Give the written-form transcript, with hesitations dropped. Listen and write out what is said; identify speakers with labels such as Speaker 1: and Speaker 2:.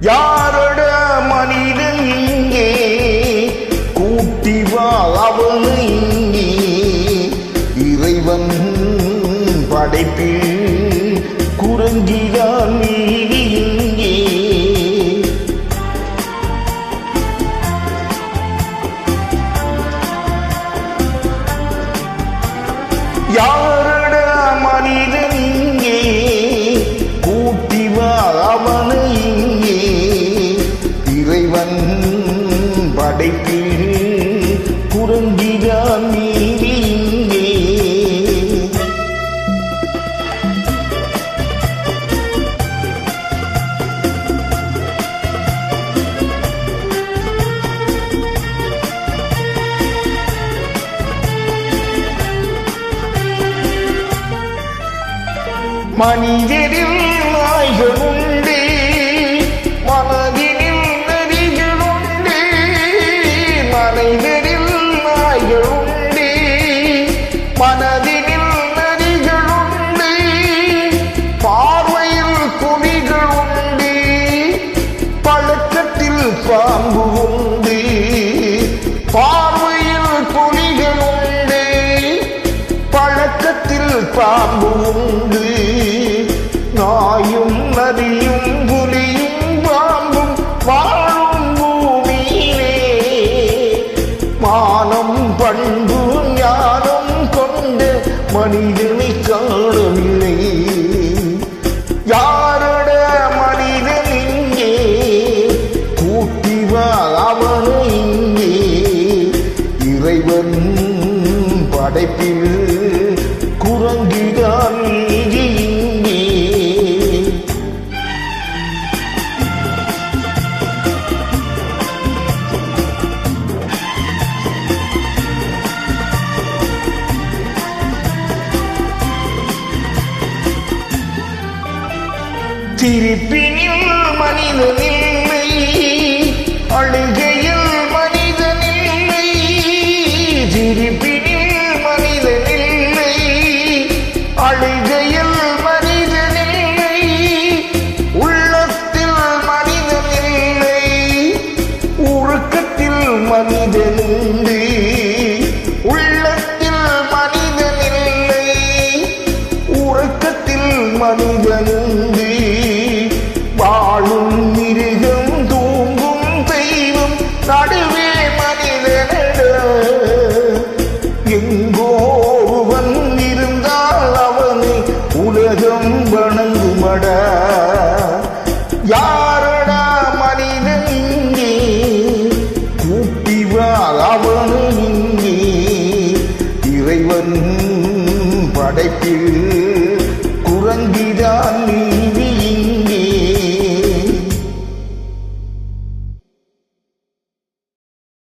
Speaker 1: யாரோட மனிதன் இங்கே கூட்டி வா அவனு இங்கே இறைவன் படைப்பில் குரங்கிதான் நீதி இங்கே யாரோட மனிதன் இங்கே கூட்டி வா அவனு இங்கே இறைவன் படைப்பில் குரங்கிதான் நீதி இங்கே மனிதரில் நாய்களுண்டு மனதினில் நரிகளுண்டு மனிதரில் நாய்களுண்டு மனதினில் நரிகளுண்டு பார்வையில் புலிகளுண்டு பழக்கத்தில் பாம்பு உண்டு பார்வையில் புலிகளுண்டு பழக்கத்தில் பாம்பு உண்டு நாயும் நரியும் புலியும் பாம்பும் வாழும் பூமியிலே மானம் பண்பு ஞானம் கொண்ட மனிதனை காணவில்லை யாரோட மனிதன் இங்கே கூட்டி வா அவனு இங்கே இறைவன் படைப்பில் குரங்கிதான் நீதி இங்கே சிரிப்பினில் மனிதனில்லை அழுகையில் மனிதனில்லை சிரிப்பினில் மனிதனில்லை அழுகையில் மனிதனில்லை உள்ளத்தில் மனிதனில்லை உறக்கத்தில் மனிதனுண்டு உள்ளத்தில் மனிதனில்லை உறக்கத்தில் மனிதனுண்டு வாழும் மிருகம் தூங்கும் தெய்வம் நடுவே மனிதனிட எங்கோ ஒருவன் இருந்தால் அவனை உலகம் வணங்குமட யாரடா மனிதன் இங்கே கூட்டி வா அவனு இங்கே இறைவன் படைப்பில் குரங்கிதான் நீதி